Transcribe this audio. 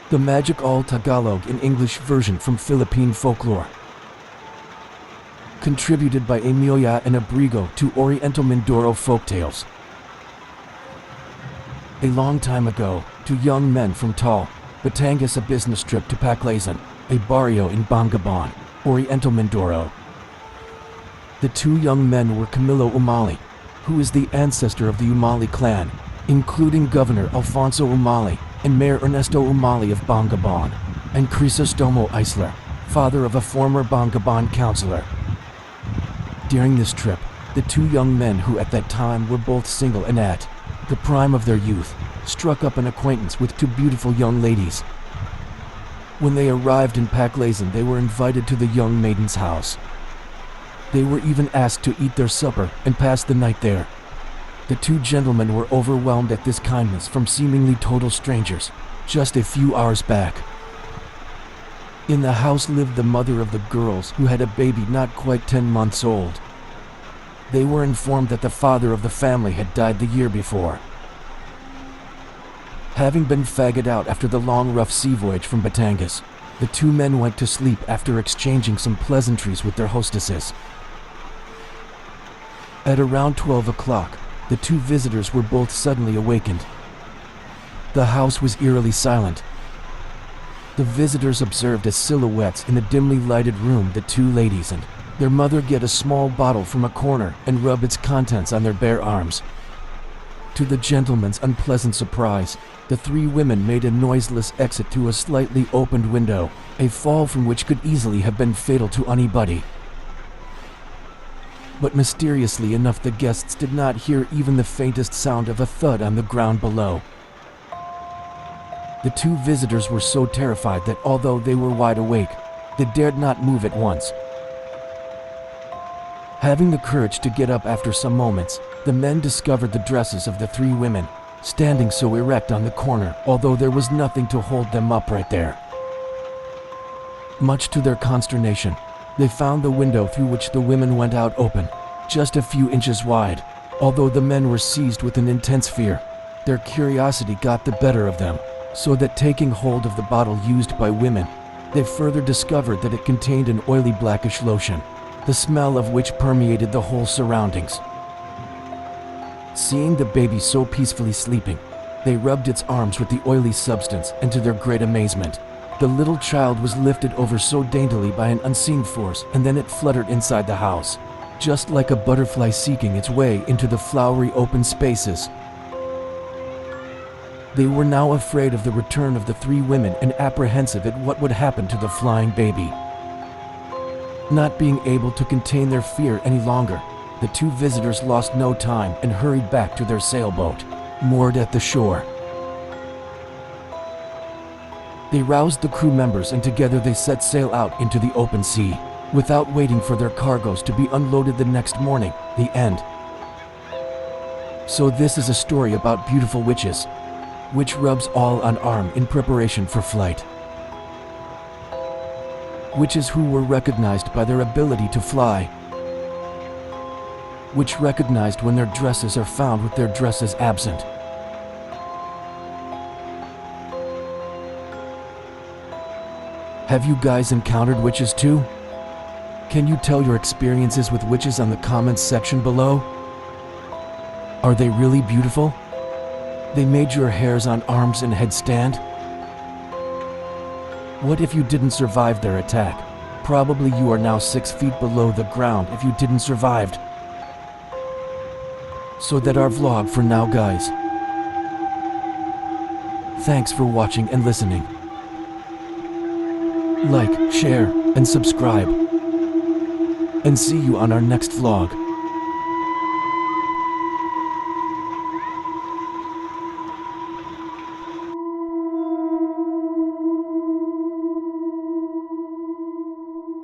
The Magic All Tagalog in English version from Philippine Folklore. Contributed by Emilia and Abrigo to Oriental Mindoro Folktales. A long time ago, two young men from Tal, Batangas, a business trip to Paclazon, a barrio in Bangabon, Oriental Mindoro. The two young men were Camilo Umali, who is the ancestor of the Umali clan, including Governor Alfonso Umali and Mayor Ernesto Umali of Bangabon, and Crisostomo Isler, father of a former Bangabon councilor. During this trip, the two young men, who at that time were both single and at the prime of their youth, struck up an acquaintance with two beautiful young ladies. When they arrived in Paclazon, they were invited to the young maiden's house. They were even asked to eat their supper and pass the night there. The two gentlemen were overwhelmed at this kindness from seemingly total strangers, just a few hours back. In the house lived the mother of the girls, who had a baby not quite 10 months old. They were informed that the father of the family had died the year before. Having been fagged out after the long rough sea voyage from Batangas, the two men went to sleep after exchanging some pleasantries with their hostesses. At around 12 o'clock, the two visitors were both suddenly awakened. The house was eerily silent. The visitors observed as silhouettes in the dimly lighted room the two ladies and their mother get a small bottle from a corner and rub its contents on their bare arms. To the gentleman's unpleasant surprise, the three women made a noiseless exit to a slightly opened window, a fall from which could easily have been fatal to anybody. But mysteriously enough, the guests did not hear even the faintest sound of a thud on the ground below. The two visitors were so terrified that although they were wide awake, they dared not move at once. Having the courage to get up after some moments, the men discovered the dresses of the three women, standing so erect on the corner, although there was nothing to hold them upright there. Much to their consternation, they found the window through which the women went out open, just a few inches wide. Although the men were seized with an intense fear, their curiosity got the better of them, so that taking hold of the bottle used by women, they further discovered that it contained an oily blackish lotion, the smell of which permeated the whole surroundings. Seeing the baby so peacefully sleeping, they rubbed its arms with the oily substance, and to their great amazement, the little child was lifted over so daintily by an unseen force, and then it fluttered inside the house, just like a butterfly seeking its way into the flowery open spaces. They were now afraid of the return of the three women and apprehensive at what would happen to the flying baby. Not being able to contain their fear any longer, the two visitors lost no time and hurried back to their sailboat, moored at the shore. They roused the crew members, and together they set sail out into the open sea, without waiting for their cargoes to be unloaded the next morning. The end. So this is a story about beautiful witches, which rubs all on arm in preparation for flight. Witches who were recognized by their ability to fly, which recognized when their dresses are found with their dresses absent. Have you guys encountered witches too? Can you tell your experiences with witches on the comments section below? Are they really beautiful? They made your hairs on arms and head stand? What if you didn't survive their attack? Probably you are now 6 feet below the ground if you didn't survive. So that's our vlog for now, guys. Thanks for watching and listening. Like, share, and subscribe. And see you on our next vlog.